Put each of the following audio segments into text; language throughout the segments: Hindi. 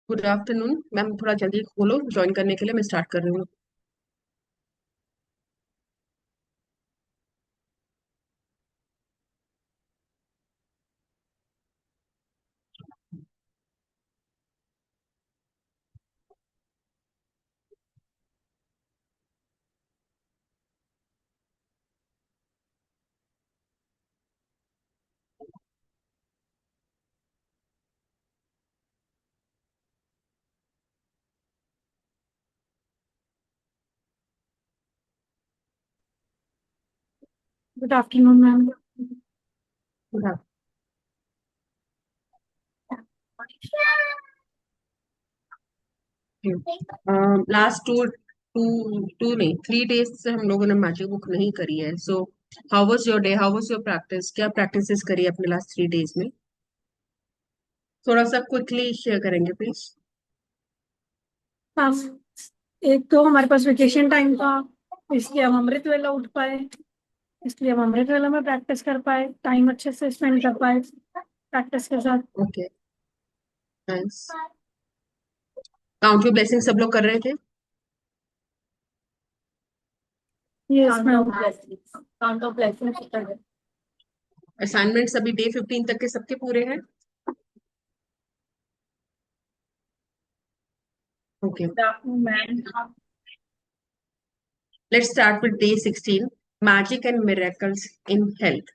गुड आफ्टरनून मैम, थोड़ा जल्दी खोलो ज्वाइन करने के लिए। मैं स्टार्ट कर रही हूँ। Good afternoon ma'am. Good afternoon. Last two two two नहीं, 3 डेज से हम लोगों ने मैजिक बुक नहीं करी है। So how was your day, how was your practice, क्या प्रैक्टिसेस करी अपने लास्ट 3 डेज में? थोड़ा सा क्विकली शेयर करेंगे प्लीज। मैम, एक तो हमारे पास वेकेशन टाइम था, इसलिए हम अमृत वेला उठ पाए। इसलिए हम अमृत वेला में प्रैक्टिस कर पाए, टाइम अच्छे से स्पेंड कर पाए प्रैक्टिस के साथ। Okay, nice. Count your blessing सब लोग कर रहे थे? Yes ma'am. Count of blessings. Assignments अभी डे 15 तक के सबके पूरे हैं? Okay, ma'am, let's start with day 16, magic and miracles in health.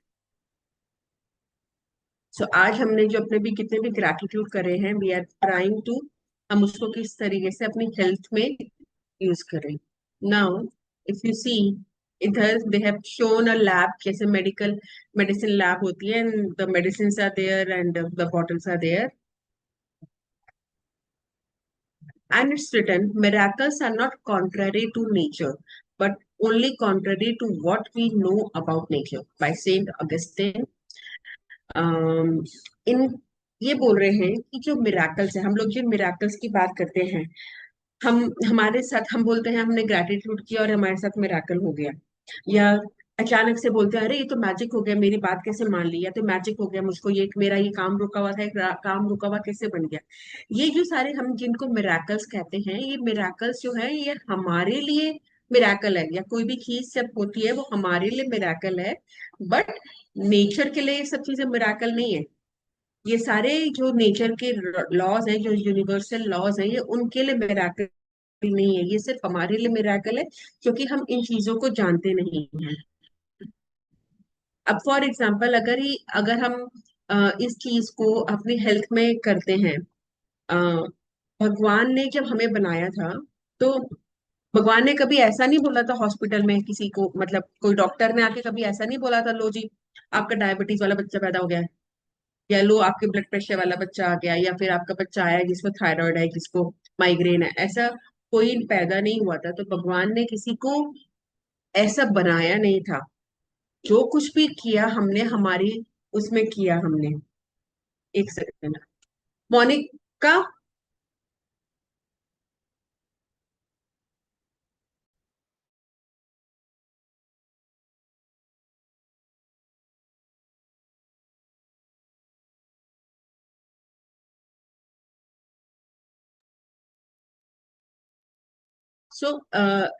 So आज हमने जो अपने भी कितने भी ग्रैटिट्यूड करे हैं, वी आर ट्राइंग टू हम उसको किस तरीके से अपनी हेल्थ में यूज करें। नाउ इफ यू सी, इधर they have shown a lab, जैसे मेडिकल मेडिसिन लैब होती है, and the medicine are there and the bottles are there, and it's written miracles are not contrary to nature but only contrary to what we know about nature by Saint Augustine। इन ये बोल रहे हैं कि जो मिराकल्स है, हम लोग जो मिराकल्स की बात करते हैं, हम हमारे साथ हम बोलते हैं हमने ग्रेटिट्यूड किया और हमारे साथ मिराकल हो गया, या अचानक से बोलते हैं अरे ये तो मैजिक हो गया, मेरी बात कैसे मान ली, या तो मैजिक हो गया मुझको, ये मेरा ये काम रुका हुआ था, एक काम रुका हुआ कैसे बन गया। ये जो सारे हम जिनको मिराकल्स कहते हैं, ये मिराकल्स जो है ये हमारे लिए मिराकल है, या कोई भी चीज जब होती है वो हमारे लिए मिराकल है। बट नेचर के लिए ये सब चीजें मिराकल नहीं है। ये सारे जो नेचर के लॉज हैं, जो यूनिवर्सल लॉज हैं, ये उनके लिए मिराकल नहीं है, ये सिर्फ हमारे लिए मिराकल है, क्योंकि हम इन चीजों को जानते नहीं हैं। अब फॉर एग्जाम्पल, अगर हम इस चीज को अपनी हेल्थ में करते हैं, अ, भगवान ने जब हमें बनाया था, तो भगवान ने कभी ऐसा नहीं बोला था हॉस्पिटल में किसी को, मतलब कोई डॉक्टर ने आके कभी ऐसा नहीं बोला था, लो जी आपका डायबिटीज वाला बच्चा पैदा हो गया है, या लो आपके ब्लड प्रेशर वाला बच्चा आ गया, या फिर आपका बच्चा आया है जिसको थायराइड है, जिसको माइग्रेन है। ऐसा कोई पैदा नहीं हुआ था, तो भगवान ने किसी को ऐसा बनाया नहीं था। जो कुछ भी किया हमने हमारी उसमें किया हमने। एक सेकंड, मोनिका। सो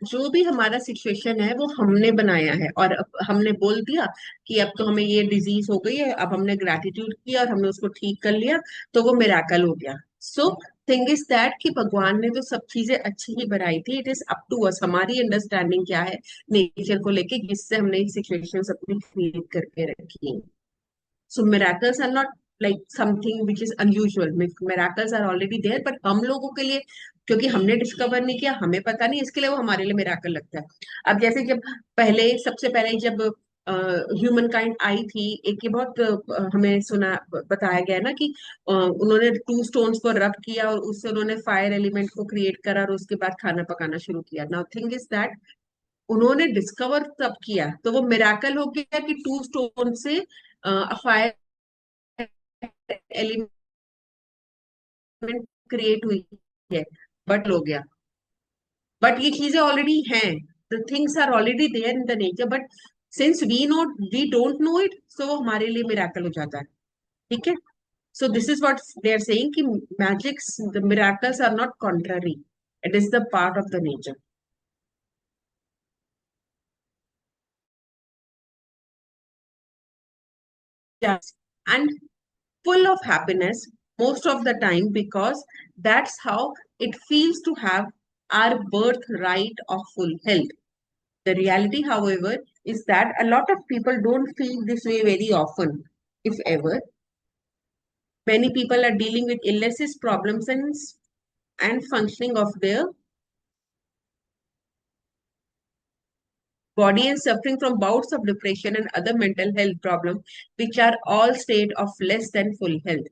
जो भी हमारा सिचुएशन है वो हमने बनाया है, और अब हमने बोल दिया कि अब तो हमें ये डिजीज हो गई है, अब हमने ग्रेटिट्यूड किया और हमने उसको ठीक कर लिया, तो वो मिराकल हो गया। सो थिंग इज दैट कि भगवान ने तो सब चीजें अच्छी ही बनाई थी, it is up to us, हमारी अंडरस्टैंडिंग क्या है नेचर को लेके, जिससे हमने ये सिचुएशन अपनी क्रिएट करके रखी है। सो miracles are not like something which is unusual, miracles are already there, but हम लोगों के लिए, क्योंकि हमने डिस्कवर नहीं किया, हमें पता नहीं, इसके लिए वो हमारे लिए मिराकल लगता है। अब जैसे जब सबसे पहले जब ह्यूमन काइंड आई थी, एक ये बहुत हमें सुना बताया गया है ना कि उन्होंने टू स्टोन्स को रब किया और उससे उन्होंने फायर एलिमेंट को क्रिएट करा और उसके बाद खाना पकाना शुरू किया। नाउ थिंग इज दैट उन्होंने डिस्कवर तब किया तो वो मिराकल हो गया कि टू स्टोन से फायर एलिमेंट क्रिएट हुई है, बट हो गया। बट ये चीजें ऑलरेडी हैं, the things are already there in the nature, but since we don't know it, so वो हमारे लिए मिराकल हो जाता है। ठीक है। So this is what they are saying कि magics, the miracles are not contrary. It is the part of the nature. Yes. And full of happiness most of the time because that's how it feels to have our birthright of full health. The reality, however, is that a lot of people don't feel this way very often, if ever. Many people are dealing with illnesses, problems, and functioning of their body and suffering from bouts of depression and other mental health problems, which are all state of less than full health.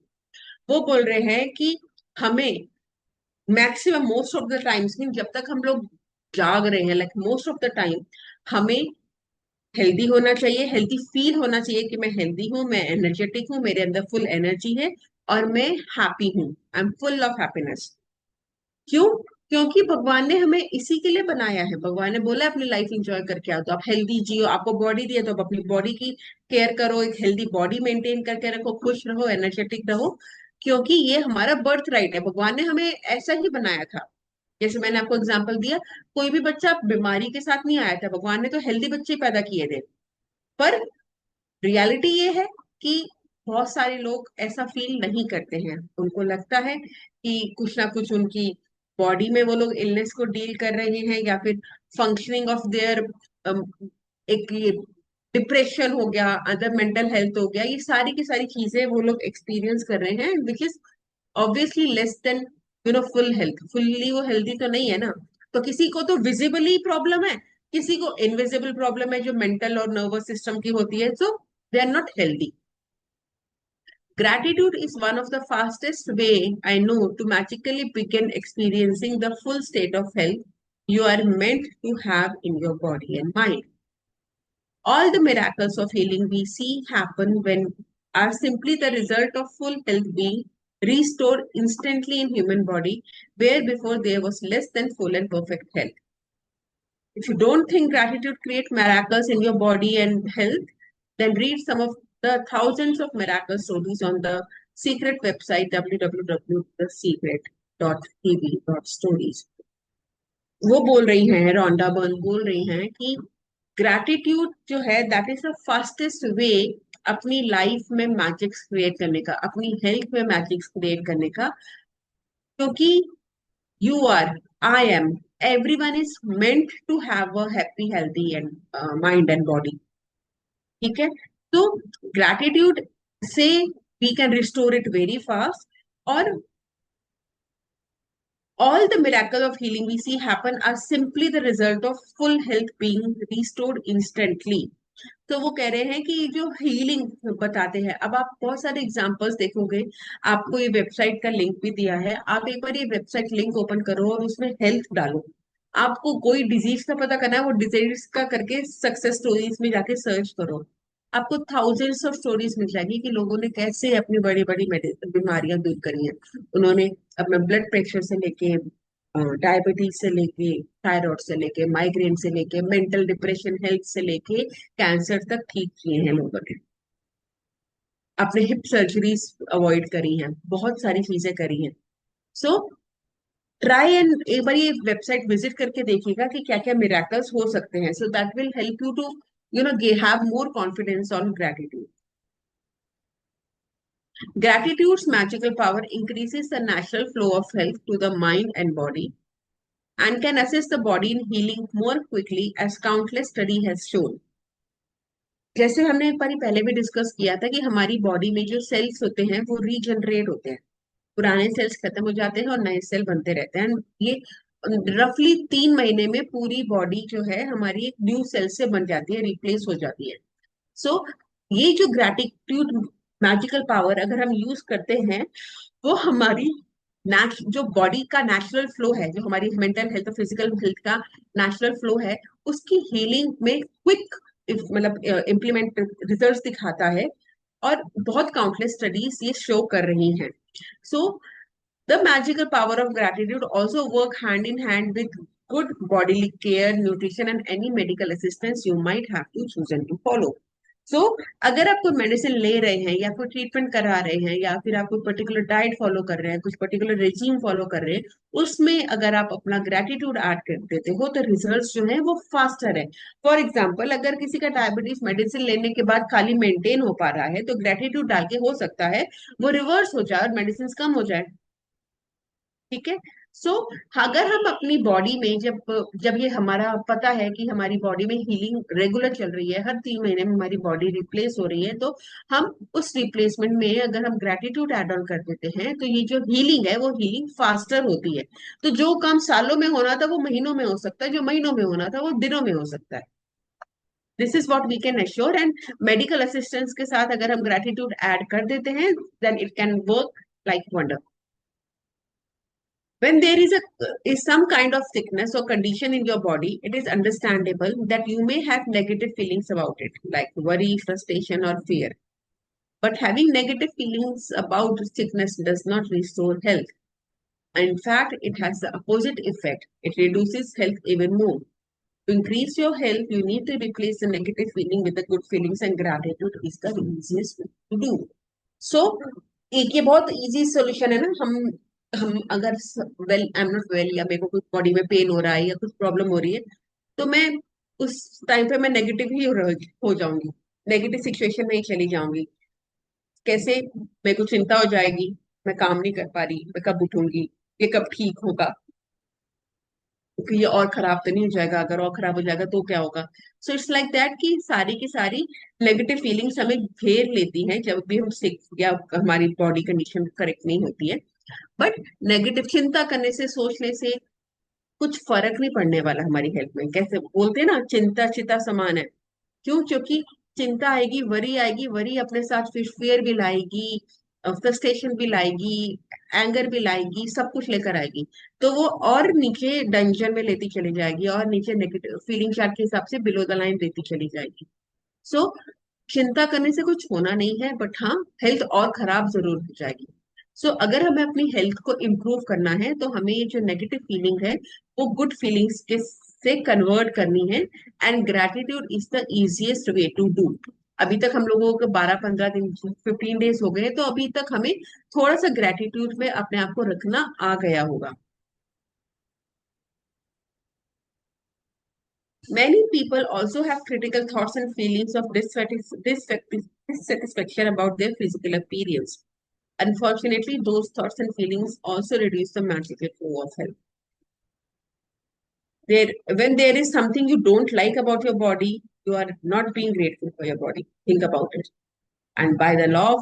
वो बोल रहे हैं कि हमें maximum most of the times mean जब तक हम लोग जाग रहे हैं, like most of the time हमें हेल्दी होना चाहिए, हेल्दी फील होना चाहिए कि मैं हेल्दी हूँ, मैं एनर्जेटिक हूँ, मेरे अंदर फुल एनर्जी है और मैं हैप्पी हूँ, I M full of happiness. क्यों? क्योंकि भगवान ने हमें इसी के लिए बनाया है। भगवान ने बोला अपनी लाइफ एंजॉय करके आओ, तो आप हेल्दी जियो, आपको बॉडी दी है तो आप अपनी बॉडी की केयर करो, एक हेल्दी बॉडी मेंटेन करके रखो, खुश रहो, एनर्जेटिक रहो, क्योंकि ये हमारा बर्थ राइट है। भगवान ने हमें ऐसा ही बनाया था। जैसे मैंने आपको एग्जाम्पल दिया, कोई भी बच्चा बीमारी के साथ नहीं आया था, भगवान ने तो हेल्दी बच्चे पैदा किए थे। पर रियलिटी ये है कि बहुत सारे लोग ऐसा फील नहीं करते हैं, उनको लगता है कि कुछ ना कुछ उनकी बॉडी में वो लोग इलनेस को डील कर रहे हैं, या फिर फंक्शनिंग ऑफ देयर एक ये डिप्रेशन हो गया, अदर मेंटल हेल्थ हो गया, ये सारी की सारी चीजें वो लोग एक्सपीरियंस कर रहे हैं, which is obviously less than full health. Fully वो हेल्दी तो नहीं है ना। तो किसी को तो विजिबली प्रॉब्लम है, किसी को इनविजिबल प्रॉब्लम है जो मेंटल और नर्वस सिस्टम की होती है, so they are not healthy. Gratitude is one of the fastest way I know to magically begin experiencing the full state of health you are meant to have in your body and mind. All the miracles of healing we see happen when are simply the result of full health being restored instantly in human body, where before there was less than full and perfect health. If you don't think gratitude creates miracles in your body and health, then read some of the thousands of miracle stories on the secret website www.thesecret.tv.stories. वो बोल रही हैं, रोंडा बर्न बोल रही हैं कि ग्रैटिट्यूड जो है that is the fastest way अपनी लाइफ में मैजिक्स क्रिएट करने का, अपनी हेल्थ में मैजिक्स क्रिएट करने का। क्योंकि you are, I am, everyone is meant to have a happy, healthy and mind and body. ठीक है। तो ग्रैटिट्यूड से we can restore it very fast, और all the miracle of healing we see happen are simply the result of full health being restored instantly. तो वो कह रहे हैं कि जो हीलिंग बताते हैं, अब आप बहुत सारे एग्जांपल्स देखोगे, आपको ये वेबसाइट का लिंक भी दिया है, आप एक बार ये वेबसाइट लिंक ओपन करो और उसमें हेल्थ डालो। आपको कोई डिजीज का पता करना है, वो डिजीज का करके सक्सेस स्टोरीज में जाके सर्च करो, आपको थाउजेंड्स ऑफ स्टोरीज मिल जाएगी कि लोगों ने कैसे अपनी बड़ी बड़ी बीमारियां दूर करी हैं। उन्होंने अपना ब्लड प्रेशर से लेके, डायबिटीज से लेके, थायराइड से लेके, माइग्रेन से लेके, मेंटल डिप्रेशन, हेल्थ से लेके कैंसर तक ठीक किए हैं लोगों ने। अपने हिप सर्जरीज अवॉइड करी हैं, बहुत सारी चीजें करी हैं। सो ट्राई एंड एक बार ये वेबसाइट विजिट करके देखिएगा कि क्या क्या मिराकल्स हो सकते हैं, so that will help you to have more confidence on gratitude. Gratitude's magical power increases the natural flow of health to the mind and body and can assist the body in healing more quickly as countless study has shown. जैसे हमने एक बार पहले भी डिस्कस किया था कि हमारी बॉडी में जो सेल्स होते हैं वो रीजनरेट होते हैं, पुराने सेल्स खत्म हो जाते हैं और नए सेल बनते रहते हैं। ये रफली 3 महीने में पूरी बॉडी जो है हमारी एक न्यू सेल से बन जाती है, रिप्लेस हो जाती है। सो ये जो ग्रैटिट्यूड मैजिकल पावर अगर हम यूज करते हैं, वो हमारी जो बॉडी का नेचुरल फ्लो है, जो हमारी मेंटल हेल्थ और फिजिकल हेल्थ का नेचुरल फ्लो है, उसकी हीलिंग में क्विक मतलब इम्प्लीमेंट रिजल्ट्स दिखाता है। और बहुत काउंटलेस स्टडीज ये शो कर रही हैं। So the magical power of gratitude also work hand in hand with good bodily care, nutrition and any medical assistance you might have to choose and to follow. सो अगर आप कोई मेडिसिन ले रहे हैं या कोई ट्रीटमेंट करा रहे हैं या फिर आप कोई पर्टिकुलर डाइट फॉलो कर रहे हैं, कुछ पर्टिकुलर रेजिम फॉलो कर रहे हैं, उसमें अगर आप अपना ग्रेटिट्यूड ऐड कर देते हो तो रिजल्ट्स जो है वो फास्टर है। फॉर एग्जाम्पल, अगर किसी का डायबिटीज मेडिसिन लेने के बाद खाली मेंटेन हो पा रहा है, तो ग्रेटिट्यूड डाल के हो सकता है वो रिवर्स हो जाए और मेडिसिन कम हो जाए। ठीक है। सो अगर हम अपनी बॉडी में जब जब ये हमारा पता है कि हमारी बॉडी में हीलिंग रेगुलर चल रही है, हर 3 महीने में हमारी बॉडी रिप्लेस हो रही है, तो हम उस रिप्लेसमेंट में अगर हम ग्रेटिट्यूड एड ऑन कर देते हैं, तो ये जो हीलिंग है वो हीलिंग फास्टर होती है। तो जो काम सालों में होना था वो महीनों में हो सकता है, जो महीनों में होना था वो दिनों में हो सकता है। This is what we can assure. And medical assistance के साथ अगर हम ग्रेटिट्यूड एड कर देते हैं, then it can work like wonder. When there is some kind of sickness or condition in your body, it is understandable that you may have negative feelings about it, like worry, frustration, or fear. But having negative feelings about sickness does not restore health. In fact, it has the opposite effect. It reduces health even more. To increase your health, you need to replace the negative feeling with the good feelings, and gratitude is the easiest way to do. सो एक ये बहुत इजी सोल्यूशन है ना। हम अगर well, I am not well, या मेरे को कुछ बॉडी में पेन हो रहा है या कुछ प्रॉब्लम हो रही है, तो मैं उस टाइम पे मैं नेगेटिव ही हो जाऊंगी, नेगेटिव सिचुएशन में ही चली जाऊंगी। कैसे? मेरे को चिंता हो जाएगी, मैं काम नहीं कर पा रही, मैं कब उठूंगी, ये कब ठीक होगा, कि ये और खराब तो नहीं हो जाएगा, अगर और खराब हो जाएगा तो क्या होगा। सो इट्स लाइक दैट कि सारी की सारी नेगेटिव फीलिंग्स हमें घेर लेती हैं जब भी हम सिक या हमारी बॉडी कंडीशन करेक्ट नहीं होती है। बट नेगेटिव चिंता करने से, सोचने से कुछ फर्क नहीं पड़ने वाला हमारी हेल्थ में। कैसे बोलते हैं ना, चिंता चिता समान है। क्यों? क्योंकि चिंता आएगी, वरी आएगी, वरी अपने साथ फिर फेयर भी लाएगी, फ्रस्ट्रेशन भी लाएगी, एंगर भी लाएगी, सब कुछ लेकर आएगी। तो वो और नीचे डंजन में लेती चली जाएगी, और नीचे नेगेटिव फीलिंग चार्ट के हिसाब से बिलो द लाइन देती चली जाएगी। सो चिंता करने से कुछ होना नहीं है, बट हाँ, हेल्थ और खराब जरूर हो जाएगी। सो अगर हमें अपनी हेल्थ को इम्प्रूव करना है, तो हमें ये जो नेगेटिव फीलिंग है वो गुड फीलिंग्स के से कन्वर्ट करनी है। And gratitude is the easiest way to do. अभी तक हम लोगों को 12-15 दिन, 15 डेज हो गए, तो अभी तक हमें थोड़ा सा ग्रेटिट्यूड में अपने आप को रखना आ गया होगा। Many people also have critical thoughts and feelings of dissatisfaction about their physical appearance. Unfortunately, those thoughts and feelings also reduce the magical flow of health. When there is something you don't like about your body, you are not being grateful for your body. Think about it. And by the law of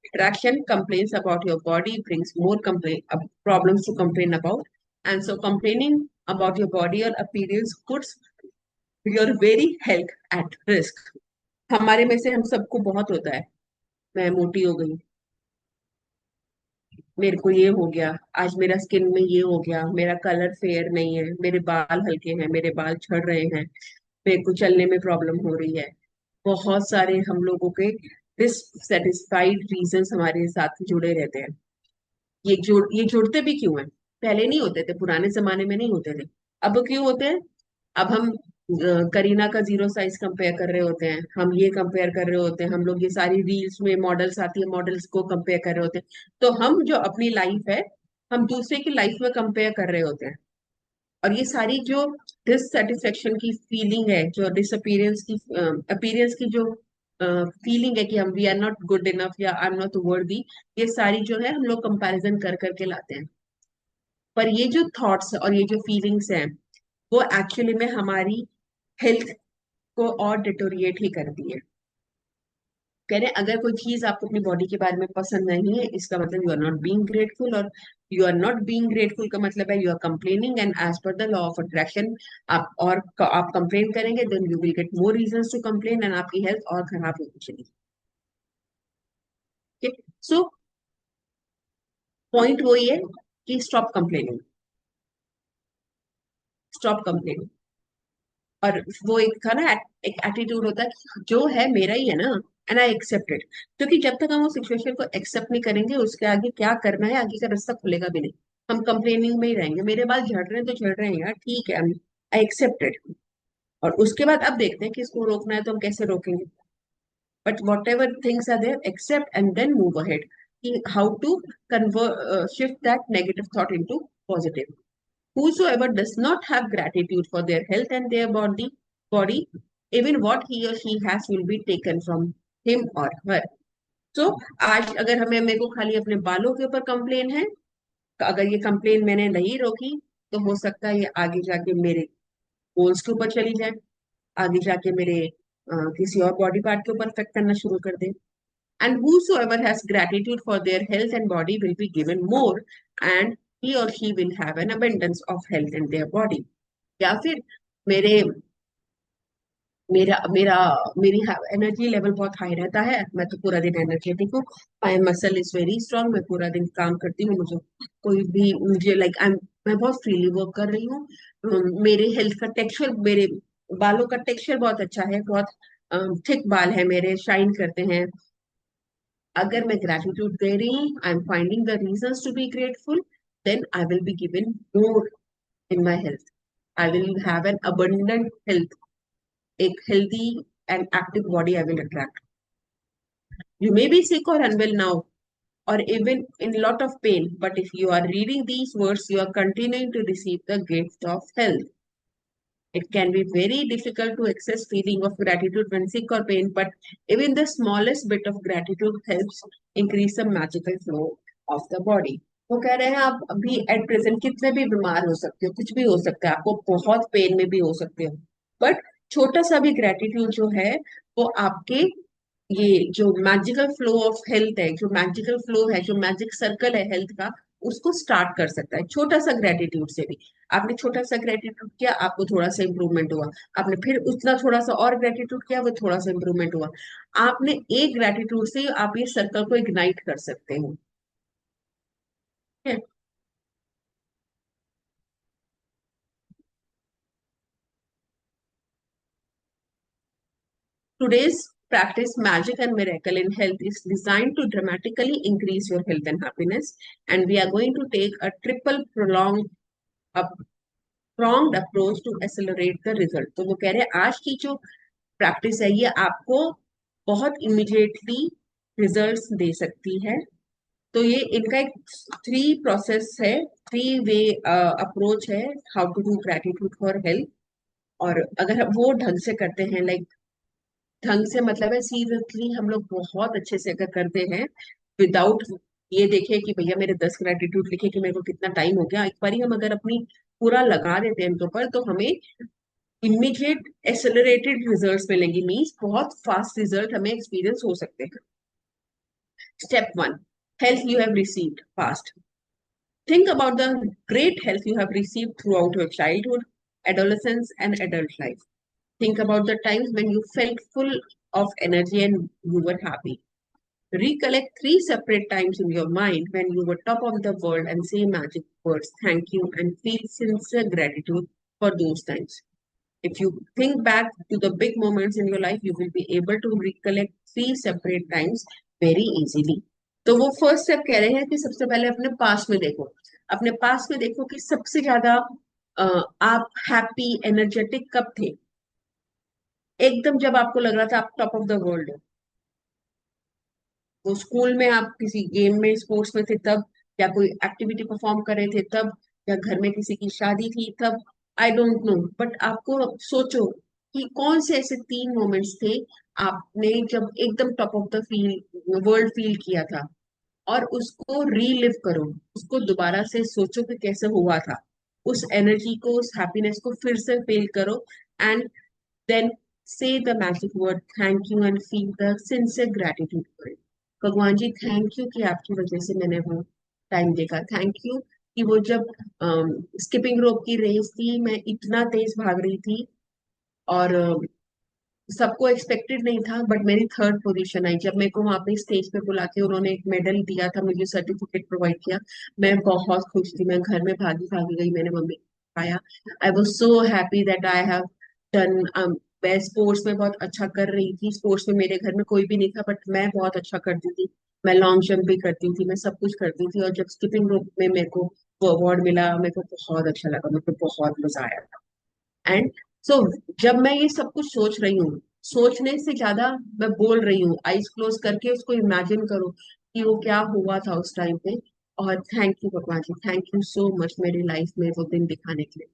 attraction, complaints about your body brings more problems to complain about. And so, complaining about your body or appearance puts your very health at risk. हमारे में से हम सबको बहुत होता है, मैं मोटी हो गई, मेरे को ये हो गया, आज मेरा स्किन में ये हो गया, मेरा कलर फेयर नहीं है, मेरे बाल हल्के हैं, मेरे बाल झड़ रहे हैं, मेरे को चलने में प्रॉब्लम हो रही है। बहुत सारे हम लोगों के डिससेटिस्फाइड रीजंस हमारे साथ जुड़े रहते हैं। ये जुड़ते भी क्यों हैं? पहले नहीं होते थे, पुराने जमाने में नहीं होते थे, अब क्यों होते हैं? अब हम करीना का 0 साइज कंपेयर कर रहे होते हैं, हम ये कंपेयर कर रहे होते हैं, हम लोग ये सारी रील्स में मॉडल्स आती है, मॉडल्स को कंपेयर कर रहे होते हैं। तो हम जो अपनी लाइफ है, हम दूसरे की लाइफ में कंपेयर कर रहे होते हैं। और ये सारी जो डिससेटिस्फेक्शन की फीलिंग है, जो डिसअपीयरेंस की अपीयरेंस की जो फीलिंग है कि हम we are not good enough या आई एम नॉट वर्दी, ये सारी जो है हम लोग कंपैरिजन कर करके लाते हैं। पर ये जो थॉट्स और ये जो फीलिंग्स हैं, वो एक्चुअली में हमारी हेल्थ को और डिटोरिएट ही करती है। कह रहे हैं अगर कोई चीज आपको अपनी बॉडी के बारे में पसंद नहीं है, इसका मतलब you are not being grateful, और you are not being grateful का मतलब है you are complaining, and as per the law of attraction आप कंप्लेन करेंगे, then you will get more reasons to complain, and आपकी हेल्थ और खराब होती चली। सो पॉइंट वही है कि स्टॉप कंप्लेनिंग, स्टॉप कंप्लेनिंग। और वो एक था ना, एक एटीट्यूड होता है कि जो है मेरा ही है ना, एंड आई एक्सेप्ट इट। क्योंकि जब तक हम उस सिचुएशन को एक्सेप्ट नहीं करेंगे, उसके आगे क्या करना है, आगे का रास्ता खुलेगा भी नहीं। हम कंप्लेनिंग में ही रहेंगे, मेरे बाल झड़ रहे हैं तो झड़ रहे हैं यार, ठीक है, आई एक्सेप्ट इट। और उसके बाद अब देखते हैं कि इसको रोकना है तो हम कैसे रोकेंगे। But whatever things are there, accept and then move ahead, कि how to convert shift that negative thought into positive. Whosoever does not have gratitude for their health and their body, even what he or she has will be taken from him or her. So, आज अगर हमें मेरे को खाली अपने बालों के ऊपर कंप्लेन है, तो अगर ये कंप्लेन मैंने नहीं रोकी, तो हो सकता है ये आगे जाके मेरे बोन्स के ऊपर चली जाए, आगे जाके मेरे किसी और बॉडी पार्ट के ऊपर इफेक्ट करना शुरू कर दे। And whosoever has gratitude for their health and body will be given more, and he or she will have an abundance of health in their body. या फिर मेरे मेरा मेरा मेरी एनर्जी लेवल बहुत हाई रहता है, मैं तो पूरा दिन एनर्जेटिक हूँ, माई मसल इज वेरी स्ट्रांग, मैं पूरा दिन काम करती हूँ, मुझे कोई भी मुझे लाइक आई मैं बहुत फ्रीली वर्क कर रही हूँ। मेरे हेल्थ का टेक्सचर, मेरे बालों का टेक्सचर बहुत अच्छा है, बहुत थिक बाल है मेरे, शाइन करते हैं। अगर मैं ग्रेटिट्यूड दे रही हूँ, I am finding the reasons to be grateful, then I will be given more in my health, I will have an abundant health, एक healthy and active body I will attract. You may be sick or unwell now, or even in lot of pain, but if you are reading these words, you are continuing to receive the gift of health. It can be very difficult to access feeling of gratitude when sick or pain, but even the smallest bit of gratitude helps increase the magical flow of the body. वो कह रहे हैं आप अभी एट प्रेजेंट कितने भी बीमार हो सकते हो, कुछ भी हो सकता है, आपको बहुत पेन में भी हो सकते हो, बट छोटा सा भी ग्रेटिट्यूड जो है वो आपके ये जो मैजिकल फ्लो ऑफ हेल्थ है, जो मैजिकल फ्लो है, जो मैजिक सर्कल है हेल्थ का, उसको स्टार्ट कर सकता है छोटा सा ग्रेटिट्यूड से भी। आपने छोटा सा ग्रेटिट्यूड किया, आपको थोड़ा सा इंप्रूवमेंट हुआ, आपने फिर उतना थोड़ा सा और ग्रेटिट्यूड किया, वो थोड़ा सा इंप्रूवमेंट हुआ। आपने एक ग्रेटिट्यूड से आप ये सर्कल को इग्नाइट कर सकते हो। Today's practice, Magic and Miracle in Health, is designed to dramatically increase your health and happiness. And we are going to take a triple pronged approach to accelerate the result. तो वो कह रहे हैं आज की जो प्रैक्टिस है ये आपको बहुत इमिडिएटली रिजल्ट्स दे सकती है। तो ये इनका एक थ्री प्रोसेस है, थ्री वे अप्रोच है, how to do gratitude for health. और अगर हम वो ढंग से करते हैं, लाइक ढंग से मतलब है सीरियसली हम लोग बहुत अच्छे से अगर करते हैं, विदाउट ये देखे कि भैया मेरे 10 ग्रेटिट्यूड लिखे कि मेरे को कितना टाइम हो गया, एक बार हम अगर अपनी पूरा लगा देते हैं इनके ऊपर, तो हमें इमीडिएट एक्सेलरेटेड रिजल्ट्स मिलेंगे, मीन्स बहुत फास्ट रिजल्ट हमें एक्सपीरियंस हो सकते हैं। Step one, health you have received fast. Think about the great health you have received through out your childhood, adolescence and adult life. Think about the times when you felt full of energy and you were happy. Recollect three separate times in your mind when you were top of the world and say magic words, thank you, and feel sincere gratitude for those times. If you think back to the big moments in your life, you will be able to recollect three separate times very easily. तो वो फर्स्ट स्टेप कह रहे हैं कि सबसे पहले अपने पास में देखो, अपने पास में देखो कि सबसे ज्यादा आप हैप्पी एनर्जेटिक कब थे, एकदम जब आपको लग रहा था आप टॉप ऑफ द वर्ल्ड हो। वो स्कूल में आप किसी गेम में स्पोर्ट्स में थे तब, या कोई एक्टिविटी परफॉर्म कर रहे थे तब, या घर में किसी की शादी थी तब, आई डोंट नो, बट आपको सोचो कि कौन से ऐसे 3 मोमेंट्स थे आपने जब एकदम top of the feel world feel किया था, और उसको रीलिव करो, उसको दोबारा से सोचो कि कैसे हुआ था, उस एनर्जी को, उस हैप्पीनेस को फिर से फील करो, and then Say the magic word thank you and feel the sincere gratitude for it. भगवान जी थैंक यू कि आपकी वजह से मैंने वो टाइम देखा, थैंक यू कि वो जब स्किपिंग रोप की रेस थी मैं इतना तेज भाग रही थी और सबको एक्सपेक्टेड नहीं था, बट मेरी थर्ड पोजीशन आई। जब मेरे को वहां पे स्टेज पे बुला के उन्होंने एक मेडल दिया था, मुझे सर्टिफिकेट प्रोवाइड किया, मैं बहुत खुश थी। मैं घर में भागी भागी गई, मैंने मम्मी को पाया। I was so happy that I have done. मैं स्पोर्ट्स में बहुत अच्छा कर रही थी, स्पोर्ट्स में मेरे घर में कोई भी नहीं था बट मैं बहुत अच्छा करती थी। मैं लॉन्ग जंप भी करती थी, मैं सब कुछ करती थी, और जब स्किपिंग रोप में मेरे को वो अवार्ड मिला मेरे को बहुत अच्छा लगा, मेरे को बहुत मजा आया। एंड सो जब मैं ये सब कुछ सोच रही हूँ, सोचने से ज्यादा मैं बोल रही हूँ, आईज क्लोज करके उसको इमेजिन करो कि वो क्या हुआ था उस टाइम पे। और थैंक यू भगवान जी, थैंक यू सो मच मेरी लाइफ में वो दिन दिखाने के लिए,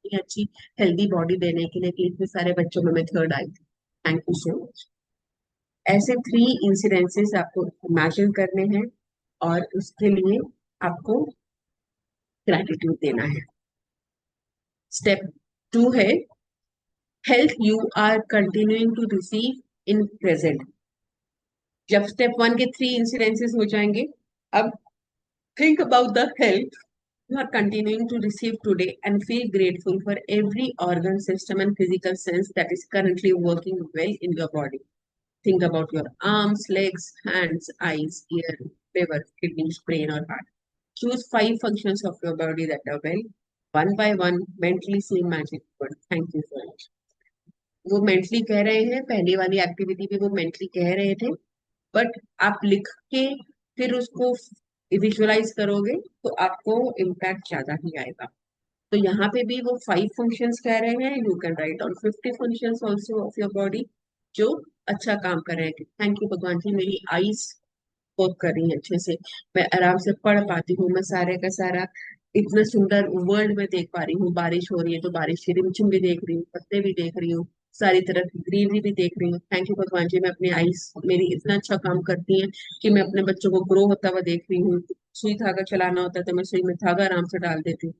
इतनी अच्छी हेल्दी बॉडी देने के लिए कि इतने सारे बच्चों में मैं थर्ड आई थी। Thank you so much. ऐसे 3 इंसिडेंसेस आपको इमेजिन करने हैं और उसके लिए आपको ग्रैटिट्यूड देना है। स्टेप 2 है health you are continuing to receive in present. जब स्टेप 1 के 3 इंसिडेंसेस हो जाएंगे, अब think about the health you are continuing to receive today and feel grateful for every organ, system, and physical sense that is currently working well in your body. Think about your arms, legs, hands, eyes, ear, liver, kidneys, brain, or heart. Choose 5 functions of your body that are well. One by one, mentally say magic word. Thank you so much. वो मेंटली कह रहे हैं, पहली वाली एक्टिविटी भी वो मेंटली कह रहे थे, बट आप लिख के फिर उसको विजुअलाइज करोगे तो आपको इम्पैक्ट ज्यादा ही आएगा। तो यहाँ पे भी वो 5 फंक्शंस कह रहे हैं, you can write on 50 functions also of your body जो अच्छा काम कर रहे हैं। थैंक यू भगवान जी, मेरी आईज वर्क कर रही है अच्छे से, मैं आराम से पढ़ पाती हूँ, मैं सारे का सारा इतना सुंदर वर्ल्ड में देख पा रही हूँ। बारिश हो रही है तो बारिश की रिमझिम भी देख रही हूँ, पत्ते भी देख रही हूँ, सारी तरफ ग्रीनरी भी देख रही हूँ। थैंक यू भगवान जी, मैं अपनी आईज मेरी इतना अच्छा काम करती हैं कि मैं अपने बच्चों को ग्रो होता हुआ देख रही हूँ। सुई धागा चलाना होता है तो मैं सुई में धागा आराम से डाल देती हूँ।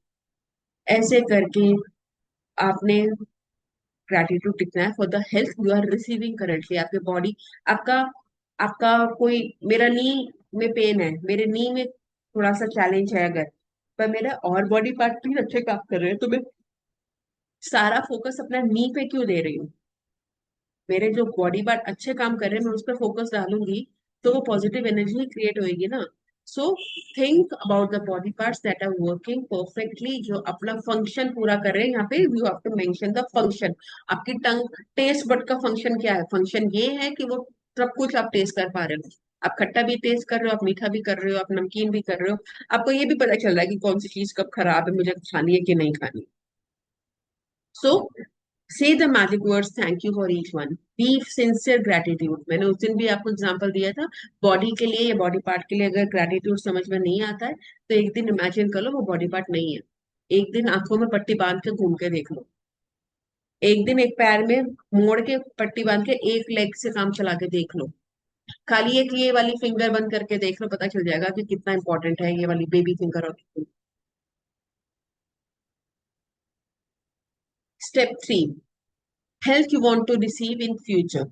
ऐसे करके आपने ग्रेटिट्यूड लिखना है for the health you are receiving currently. आपके बॉडी, आपका आपका कोई, मेरा नी में पेन है, मेरे नी में थोड़ा सा चैलेंज है अगर, पर मेरा और बॉडी पार्ट भी अच्छे काम कर रहे हैं तो मैं सारा फोकस अपना नी पे क्यों दे रही हूँ। मेरे जो बॉडी पार्ट अच्छे काम कर रहे हैं मैं उस पर फोकस डालूंगी तो वो पॉजिटिव एनर्जी क्रिएट होगी ना। So think about the body parts that are working perfectly, जो अपना फंक्शन पूरा कर रहे हैं। यहाँ पे you have to mention the function. आपकी टंग, टेस्ट बड का फंक्शन क्या है? फंक्शन ये है कि वो सब कुछ आप टेस्ट कर पा रहे हो, आप खट्टा भी टेस्ट कर रहे हो, आप मीठा भी कर रहे हो, आप नमकीन भी कर रहे हो, आपको ये भी पता चल रहा है कि कौन सी चीज कब खराब है, मुझे खानी है कि नहीं खानी। सो say the magic words thank you for each one. Be sincere gratitude. मैंने उस दिन भी आपको एग्जांपल दिया था, बॉडी के लिए या बॉडी पार्ट के लिए अगर ग्रेटिट्यूड समझ में नहीं आता है तो एक दिन इमेजिन कर लो वो बॉडी पार्ट नहीं है। एक दिन आंखों में पट्टी बांध के घूम के देख लो, एक दिन एक पैर में मोड़ के पट्टी बांध के एक लेग से काम चला के देख लो, खाली एक ये वाली फिंगर बंद करके देख लो, पता चल जाएगा कि कितना इंपॉर्टेंट है ये वाली बेबी फिंगर। और step 3 health you want to receive in future.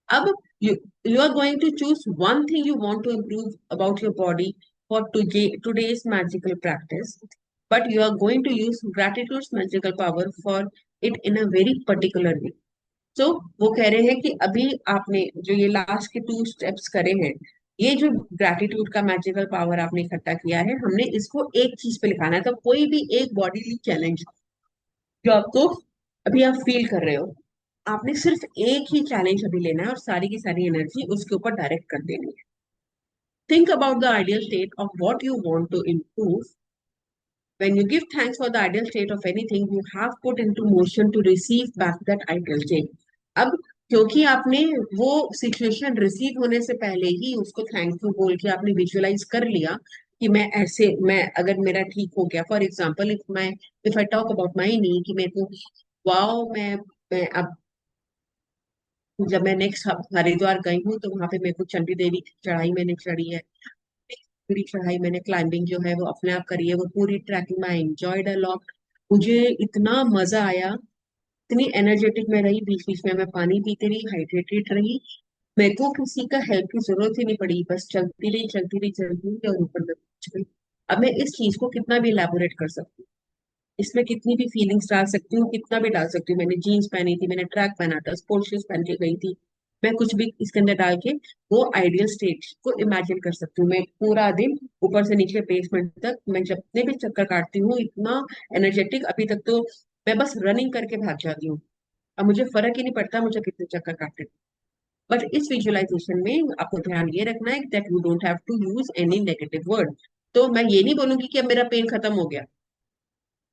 अब you are going to choose one thing you want to improve about your body for today's magical practice, but you are going to use gratitude's magical power for it in a very particular way. So वो कह रहे हैं कि अभी आपने जो ये लास्ट के 2 स्टेप्स करे हैं, ये जो ग्रैटिट्यूड का मैजिकल पावर आपने इकट्ठा किया है, हमने इसको एक चीज पे लिखाना है। तो कोई भी एक बॉडी चैलेंज जो आपको अभी आप फील कर रहे हो, आपने सिर्फ एक ही चैलेंज अभी लेना है और सारी की सारी एनर्जी उसके ऊपर डायरेक्ट कर देनी है। Think about the ideal state of what you want to improve. When you give thanks for the ideal state of anything you have put into motion to receive back that ideal state. अब क्योंकि आपने वो सिचुएशन रिसीव होने से पहले ही उसको थैंक यू बोल के आपने विजुअलाइज कर लिया कि मैं ऐसे, मैं अगर मेरा ठीक हो गया, for example if I talk about my knee कि मेरे को वाओ, मैं अब जब मैं नेक्स्ट हरिद्वार गई हूँ तो वहां पे मेरे को चंडी देवी की चढ़ाई मैंने चढ़ी है, पूरी चढ़ाई मैंने क्लाइंबिंग जो है वो अपने आप करी है, वो पूरी ट्रैकिंग में आई एंजॉयड अ लॉट। मुझे इतना मजा आया, इतनी एनर्जेटिक में रही, बीच बीच में मैं पानी पीती रही, हाइड्रेटेड रही। मेरे को किसी का हेल्प की जरूरत ही नहीं पड़ी, बस चलती रही चलती रही चलती रही और ऊपर तक पहुंच गई। अब मैं इस चीज को कितना भी इलेबोरेट कर सकती हूँ, इसमें कितनी भी फीलिंग्स डाल सकती हूँ, कितना भी डाल सकती हूँ। मैंने जीन्स पहनी थी, मैंने ट्रैक पहना था, स्पोर्ट्स शूज पहन के गई थी, मैं कुछ भी इसके अंदर डाल के वो आइडियल स्टेट को इमेजिन कर सकती हूँ। मैं पूरा दिन ऊपर से नीचे बेसमेंट तक मैं जितने भी चक्कर काटती हूँ, इतना एनर्जेटिक। अभी तक तो मैं बस रनिंग करके भाग जाती हूँ, अब मुझे फर्क ही नहीं पड़ता मुझे कितने चक्कर काटते। बट इस विजुअलाइजेशन में आपको ध्यान ये रखना है that you don't have to use any negative word. तो मैं ये नहीं बोलूंगी कि अब मेरा पेन खत्म हो गया,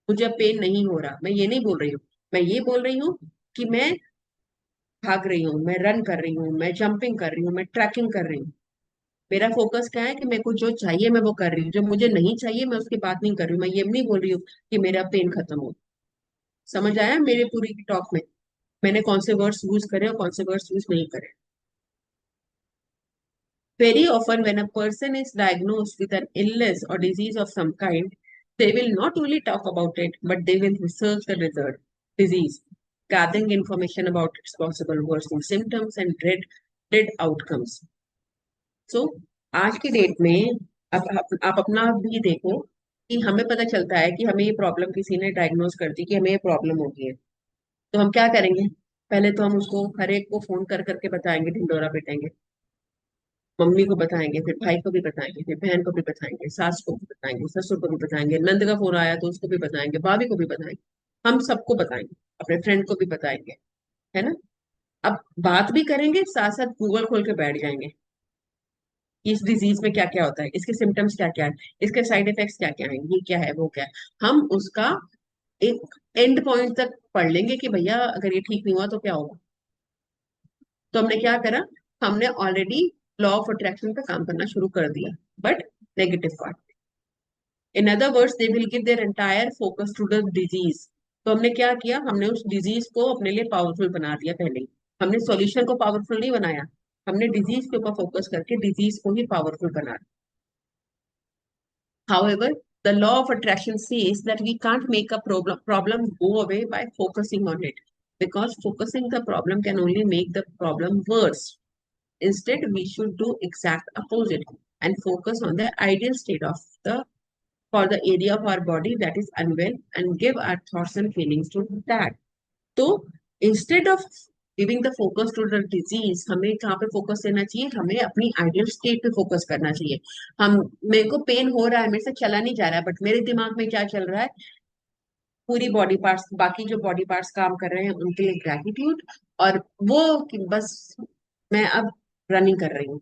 मुझे अब पेन नहीं हो रहा, मैं ये नहीं बोल रही हूँ। मैं ये बोल रही हूँ कि मैं भाग रही हूँ, मैं रन कर रही हूँ, मैं जंपिंग कर रही हूँ, मैं ट्रैकिंग कर रही हूँ। मेरा फोकस क्या है कि मेरे को जो चाहिए मैं वो कर रही हूँ, जो मुझे नहीं चाहिए मैं उसकी बात नहीं कर रही हूँ। मैं ये नहीं बोल रही हूँ कि मेरा पेन खत्म हो। समझ आया मेरे पूरी टॉक में मैंने कौन से वर्ड्स यूज करे और कौन से वर्ड्स यूज नहीं करे? Very often, when a person is diagnosed with an illness or disease of some kind, they will not only talk about it, but they will research the result, disease, gathering information about its possible worsening symptoms and dread outcomes. So, आज की डेट में आप अपना भी देखो कि हमें पता चलता है कि हमें ये प्रॉब्लम किसी ने डायग्नोज कर दी कि हमें ये प्रॉब्लम हो गई है। तो हम क्या करेंगे? पहले तो हम उसको हर एक को फोन कर करके बताएंगे, ढिंडोरा पिटाएंगे। मम्मी को बताएंगे, फिर भाई को भी बताएंगे, फिर बहन को भी बताएंगे, सास को भी बताएंगे, ससुर को भी बताएंगे, नंद का फोन आया तो उसको भी बताएंगे, भाभी को भी बताएंगे, हम सबको बताएंगे, अपने फ्रेंड को भी बताएंगे, है ना? अब बात भी करेंगे, साथ साथ गूगल खोल के बैठ जाएंगे कि इस डिजीज में क्या क्या होता है, इसके सिम्टम्स क्या क्या है, इसके साइड इफेक्ट्स क्या क्या है, ये क्या है वो क्या है। हम उसका एक एंड पॉइंट तक पढ़ लेंगे कि भैया अगर ये ठीक नहीं हुआ तो क्या होगा। तो हमने क्या करा? हमने ऑलरेडी लॉ ऑफ अट्रैक्शन पे काम करना शुरू कर दिया, but negative part. In other words they will give their entire focus to the disease. तो हमने क्या किया? हमने उस डिजीज को अपने लिए पावरफुल बना दिया पहले ही। हमने सॉल्यूशन को पावरफुल नहीं बनाया, हमने डिजीज के ऊपर फोकस करके डिजीज को ही पावरफुल बना दिया। However, the law of attraction says that we can't make a problem go away by focusing on it, because focusing the problem can only make the problem worse. Instead, we should do exact opposite and focus on the ideal state of the for the area of our body that is unwell and give our thoughts and feelings to that. तो instead of giving the focus to the disease, हमें कहाँ पे फोकस देना चाहिए? हमें अपनी आइडियल स्टेट पे फोकस करना चाहिए। हम मेरे को पेन हो रहा है, मेरे से चला नहीं जा रहा है, बट मेरे दिमाग में क्या चल रहा है? पूरी बॉडी पार्ट्स, बाकी जो बॉडी पार्ट्स काम कर रहे हैं उनके लिए ग्रेटिट्यूड, और वो कि बस मैं अब रनिंग कर रही हूँ।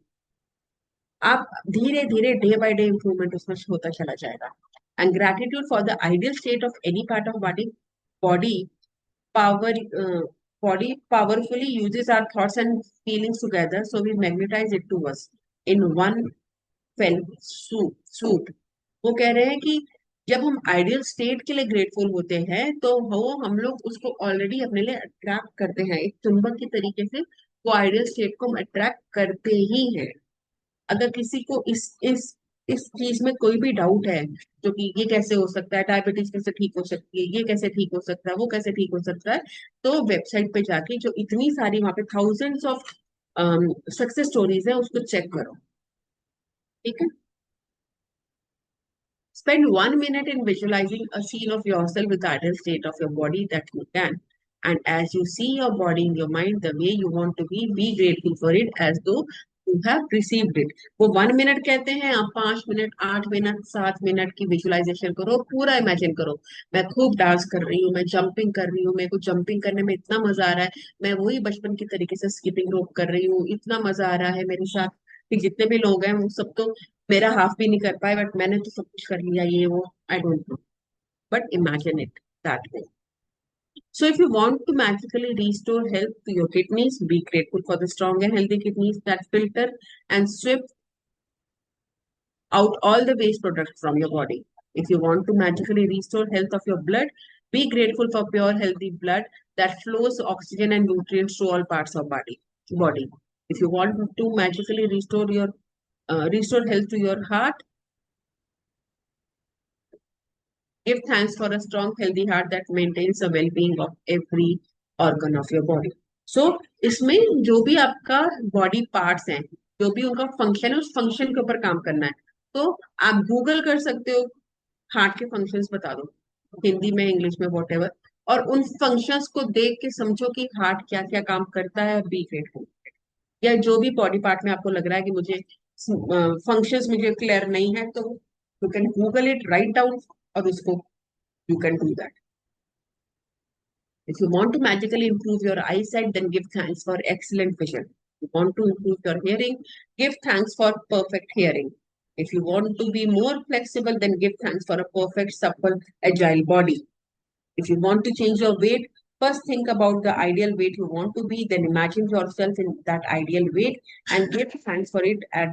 आप धीरे धीरे डे बाय डे इंप्रूवमेंट उसमें होता चला जाएगा। And gratitude for the ideal state of any part of body body power body powerfully uses our thoughts and feelings together, so we magnetize it to us in one fell swoop. वो कह रहे हैं कि जब हम आइडियल स्टेट के लिए ग्रेटफुल होते हैं तो वो हम लोग उसको ऑलरेडी अपने लिए अट्रैक्ट करते हैं, एक चुंबक की तरीके से वो आइडियल स्टेट को हम अट्रैक्ट करते ही हैं। अगर किसी को इस चीज में कोई भी डाउट है, जो कि ये कैसे हो सकता है, डायबिटीज कैसे ठीक हो सकती है, ये कैसे ठीक हो सकता है, वो कैसे ठीक हो सकता है, तो वेबसाइट पे जाके जो इतनी सारी वहां पे थाउजेंड्स ऑफ सक्सेस स्टोरीज है उसको चेक करो। ठीक है? Spend 1 minute in visualizing a scene of yourself with the ideal state of your body that you can. And as you see your body in your mind the way you want to be grateful for it as though you have received it. वो 1 मिनट कहते हैं, आप 5 मिनट, 8 मिनट, 7 मिनट की विजुअलाइजेशन करो, पूरा इमेजिन करो। मैं खूब डांस कर रही हूँ, मैं जंपिंग कर रही हूँ, मेरे को जंपिंग करने में इतना मजा आ रहा है, मैं वही बचपन की तरीके से स्किपिंग रोप कर रही हूँ, इतना मजा आ रहा है मेरे साथ कि जितने भी लोग हैं वो सब तो मेरा हाफ भी नहीं कर पाए, बट मैंने तो सब कुछ कर लिया, ये वो I don't know, but imagine it that way. So if you want to magically restore health to your kidneys, be grateful for the strong and healthy kidneys that filter and sweep out all the waste products from your body. If you want to magically restore health of your blood, be grateful for pure healthy blood that flows oxygen and nutrients to all parts of body. If you want to magically restore health to your heart, give thanks for a strong, healthy heart that maintains the well being of every organ of your body. So इसमें जो भी आपका बॉडी पार्ट्स हैं, जो भी उनका फंक्शन है, उस फंक्शन के ऊपर काम करना है। तो आप गूगल कर सकते हो, हार्ट के फंक्शंस बता दो, हिंदी में इंग्लिश में वॉट, और उन फंक्शंस को देख के समझो कि हार्ट क्या क्या काम करता है, बी ग्रेटफुल। या जो भी बॉडी पार्ट में आपको लग रहा है कि मुझे फंक्शंस मुझे क्लियर नहीं है, तो you can Google it, write down, और उसको you can do that. If you want to magically improve your eyesight, then give thanks for excellent vision. If you want to improve your hearing, give thanks for perfect hearing. If you want to be more flexible, then give thanks for a perfect, supple, agile body. If you want to change your weight, first think about the ideal weight you want to be, then imagine yourself in that ideal weight and give thanks for it as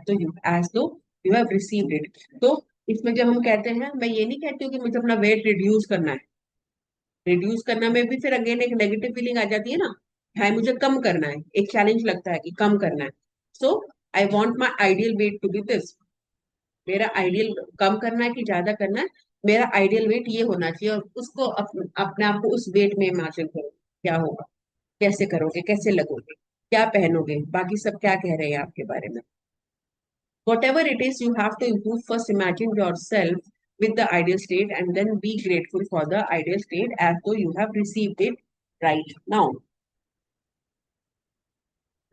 though you have received it. तो इसमें जब हम कहते हैं, मैं ये नहीं कहती हूँ कि मुझे अपना वेट रिड्यूस करना है। रिड्यूस करना में भी फिर अगेन एक नेगेटिव फीलिंग आ जाती है ना, है मुझे कम करना है, एक चैलेंज लगता है कि कम करना है। So I want my ideal weight to be this, मेरा आइडियल कम करना है कि ज्यादा करना है, मेरा आइडियल वेट ये होना चाहिए, और उसको अपने आप को उस वेट में इमेजिन करो, क्या होगा, कैसे करोगे, कैसे लगोगे, क्या पहनोगे, बाकी सब क्या कह रहे हैं आपके बारे में। Whatever it is you have to improve, first imagine yourself with the ideal state and then be grateful for the ideal state as though you have received it right now.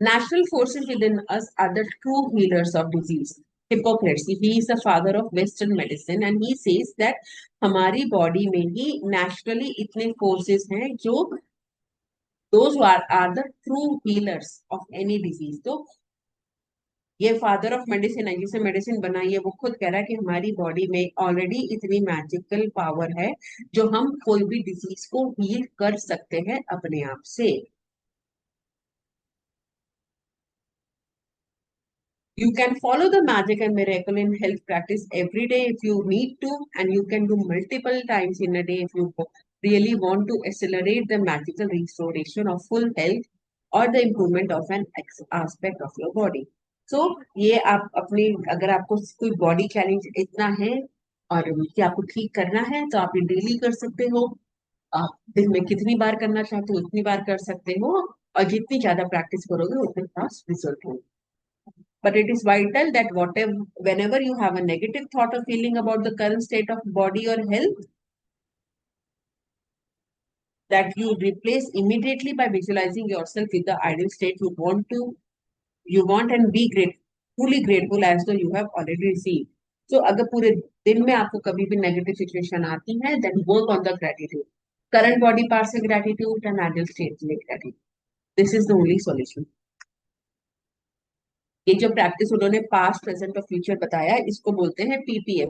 Natural forces within us are the true healers of disease. Hippocrates, he is the father of Western medicine, and he says that हमारी body में ही naturally इतने forces हैं जो those who are the true healers of any disease. तो ये फादर ऑफ मेडिसिन है, जिसे मेडिसिन बनाई है, वो खुद कह रहा है कि हमारी बॉडी में ऑलरेडी इतनी मैजिकल पावर है जो हम कोई भी डिजीज को हील कर सकते हैं अपने आप से। You can follow the magic and miracle in health practice every day if you need to, and you can do multiple times in a day if you really want to accelerate the magical restoration of full health or the improvement of an aspect of your body. So ये आप अपनी, अगर आपको कोई बॉडी चैलेंज इतना है और कि आपको ठीक करना है, तो आप ये डेली कर सकते हो। आप दिन में कितनी बार करना चाहते हो उतनी बार कर सकते हो, और जितनी ज्यादा प्रैक्टिस करोगे उतने फास्ट रिजल्ट होंगे। But it is vital that whenever you have a negative thought or feeling about the current state of body or health, that you replace immediately by visualizing yourself with the ideal state you want and be fully grateful as though you have already received. So अगर पूरे दिन में आपको कभी भी नेगेटिव सिचुएशन आती है, then work on the gratitude. Current body parts से gratitude and ideal state से gratitude. This is the only solution. ये जो प्रैक्टिस उन्होंने पास्ट प्रेजेंट और फ्यूचर बताया, इसको बोलते हैं पीपीएफ।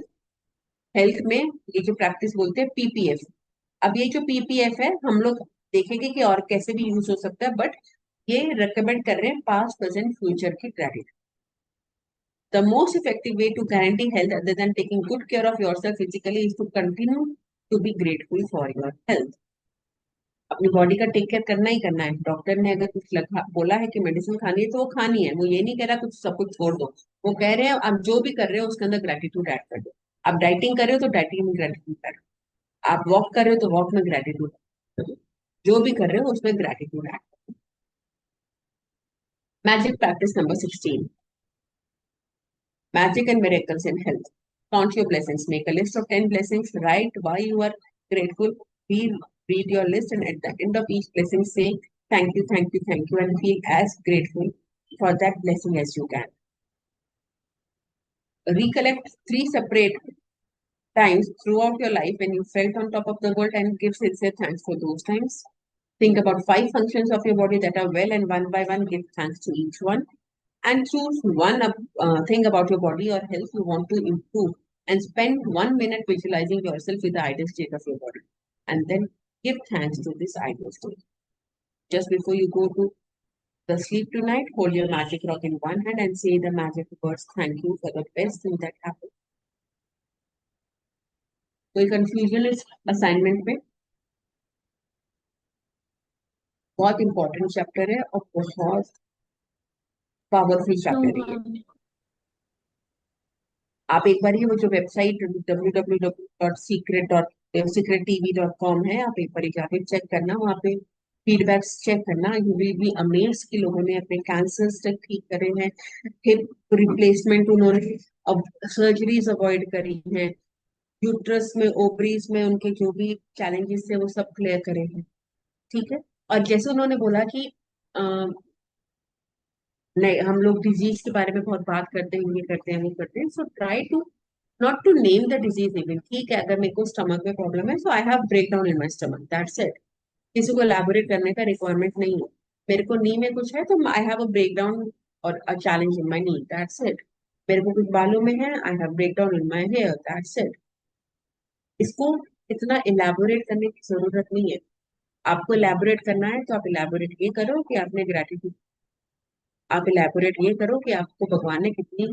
हेल्थ में ये जो प्रैक्टिस बोलते हैं पीपीएफ। अब ये जो पीपीएफ है, हम लोग देखेंगे कि और कैसे भी यूज हो सकता है, बट ये रिकमेंड कर रहे हैं पास्ट प्रेजेंट फ्यूचर की credit. The most effective way to guarantee health other than taking good care of yourself physically is to continue to be grateful for your health. अपनी बॉडी का टेक केयर करना ही करना है। डॉक्टर ने अगर कुछ बोला है कि मेडिसिन खानी है, तो वो खानी है, वो ये नहीं कह रहा कुछ सब कुछ छोड़ दो। वो कह रहे हैं आप जो भी कर रहे हो उसके अंदर ग्रेटिट्यूड ऐड कर दो। आप डाइटिंग कर रहे हो तो डाइटिंग में ग्रेटिट्यूड ऐड, आप वॉक कर रहे हो तो वॉक में ग्रेटिट्यूड, जो भी कर रहे हो उसमें gratitude add. Magic practice number 16, magic and miracles in health. Count your blessings, make a list of 10 blessings, write why you are grateful, read your list, and at the end of each blessing say thank you, thank you, thank you, and feel as grateful for that blessing as you can. Recollect 3 separate times throughout your life when you felt on top of the world and give sincere thanks for those times. Think about 5 functions of your body that are well, and one by one give thanks to each one. And choose one thing about your body or health you want to improve, and spend 1 minute visualizing yourself with the ideal state of your body. And then give thanks to this ideal state. Just before you go to the sleep tonight, hold your magic rock in one hand and say the magic words, thank you for the best thing that happened. कोई कंफ्यूजन इस असाइनमेंट में? बहुत इंपॉर्टेंट चैप्टर है और बहुत पावरफुल चैप्टर है ये। आप एक बार ये वो जो वेबसाइट www.secret.secrettv.com है, आप एक बार जाके चेक करना, वहाँ पे फीडबैक्स चेक करना, यू विल बी अमेज्ड कि लोगों ने अपने कैंसर्स तक ठीक करे हैं, हिप रिप्लेसमेंट उन्होंने, अब सर्जरीज अवॉइड करी हैं, यूट्रस में ओवरीज में उनके जो भी चैलेंजेस थे वो सब क्लियर करे हैं। ठीक है। और जैसे उन्होंने बोला कि नहीं, हम लोग डिजीज के बारे में बहुत बात करते हैं, ये करते हैं वो करते हैं, so try to not to name the disease even. ठीक है, अगर मेरे को स्टमक में प्रॉब्लम है, so I have break down in my stomach, that's it. किसी को एलैबोरेट करने का रिक्वायरमेंट नहीं है। मेरे को नी में कुछ है तो I have a break down और a challenge in my knee, that's it. मेरे को कुछ बालों में है, I have break down in my hair, that's it. इसको इतना इलेबोरेट करने की जरूरत नहीं है। आपको इलेबोरेट करना है तो आप इलेबोरेट ये करो कि आपने ग्रेटिट्यूड, आप इलेबोरेट ये करो कि आपको भगवान ने कितनी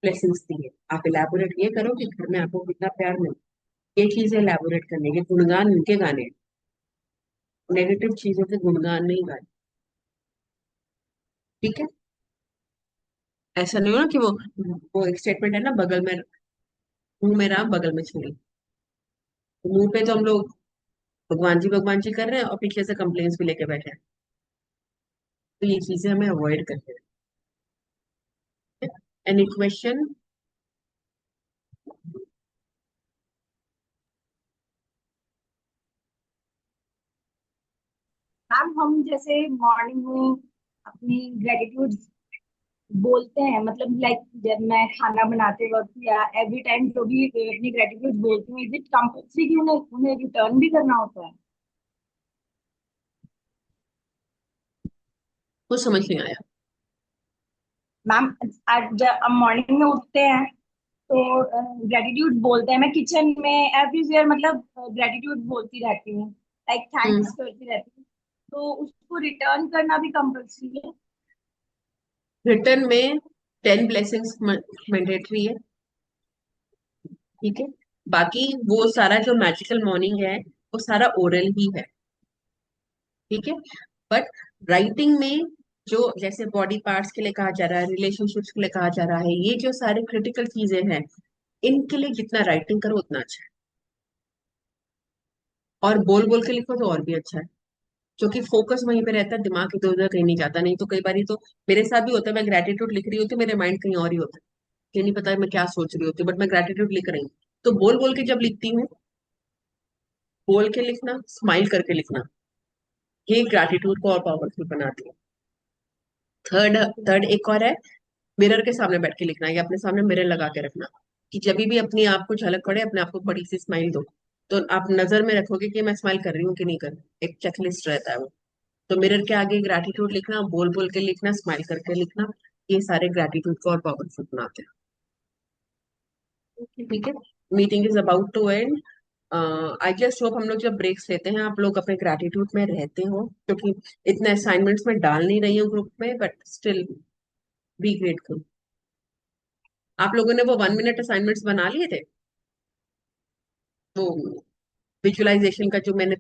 ब्लेसिंग्स दी है, आप इलेबोरेट ये करो कि घर में आपको कितना प्यार मिला। ये चीजें इलेबोरेट करने के गुणगान उनके गाने, नेगेटिव चीजों के गुणगान नहीं गाने। ठीक है। ऐसा नहीं हो ना कि वो एक स्टेटमेंट है ना, बगल में मुंह में राम बगल में छुरी। तो मुंह पे तो हम लोग भगवान जी कर रहे हैं और पीछे से कंप्लेन्स भी लेके बैठे हैं। तो ये चीजें हमें अवॉइड करनी है। Any question? मैम हम जैसे मॉर्निंग में अपनी ग्रेटिट्यूड बोलते हैं, मतलब लाइक जब मैं खाना बनाते वक्त या एवरी टाइम जो भी अपनी ग्रेटिट्यूड बोलती हूँ, इज इट कंपल्सरी कि उन्हें उन्हें रिटर्न भी करना होता है? कुछ समझ नहीं आया। मैम आज जब हम मॉर्निंग में उठते हैं तो ग्रेटिट्यूड बोलते हैं, मैं किचन में एवरीवेयर मतलब ग्रेटिट्यूड बोलती रहती हूँ, लाइक हम्म। थैंक्स करती रहती हूँ, तो उसको रिटर्न करना भी कंपल्सरी है? रिटर्न में 10 ब्लेसिंग्स मैंडेटरी है। ठीक है। बाकी वो सारा जो मैजिकल मॉर्निंग है वो सारा ओरल ही है। ठीक है। बट राइटिंग में जो जैसे बॉडी पार्ट्स के लिए कहा जा रहा है, रिलेशनशिप्स के लिए कहा जा रहा है, ये जो सारे क्रिटिकल चीजें हैं, इनके लिए जितना राइटिंग करो उतना अच्छा है। और बोल बोल के लिखो तो और भी अच्छा है, क्योंकि फोकस वहीं पे रहता है, दिमाग इधर उधर कहीं नहीं जाता। नहीं तो कई बार तो मेरे साथ भी होता है, मैं ग्रेटिट्यूड लिख रही होती हूँ, मेरे माइंड कहीं और ही होता है, ये नहीं पता मैं क्या सोच रही होती हूँ, बट मैं ग्रेटिट्यूड लिख रही हूँ। तो बोल बोल के जब लिखती हूँ, बोल के लिखना, स्माइल करके लिखना, ये ग्रेटिट्यूड को और पावरफुल बनाती है। थर्ड थर्ड एक और है, मिरर के सामने बैठ के लिखना या अपने सामने मिरर लगा के रखना, कि जब भी अपनी आप को झलक पड़े, अपने आप को बड़ी सी स्माइल दो। तो आप नजर में रखोगे कि मैं स्माइल कर रही हूँ कि नहीं कर रही, एक चेकलिस्ट रहता है वो। तो मिरर के आगे ग्रैटिट्यूड लिखना, बोल बोल के लिखना, स्माइल करके लिखना, ये सारे ग्रैटिट्यूड को और पावरफुल बनाते हैं। ठीक है। Meeting is about to end. I just hope हम लोग जब ब्रेक्स लेते हैं आप लोग अपने ग्रैटिट्यूड में रहते हो, क्योंकि इतने असाइनमेंट्स में डाल नहीं रही हूँ ग्रुप में, बट स्टिल बी ग्रेटफुल। आप लोगों ने वो 1 मिनट असाइनमेंट्स बना लिए थे, वो विजुअलाइजेशन का जो मैंने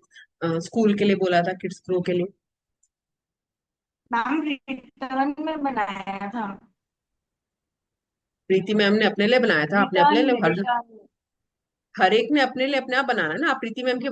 स्कूल के लिए बोला था, किड्स प्रो के लिए? मैम रिटर्न में बनाया था। प्रीति मैम ने अपने लिए बनाया था, आपने अपने रिटर्न लिए? में हर रिटर्न में हर एक ने अपने लिए अपने आप बनाना ना, आप प्रीति मैम के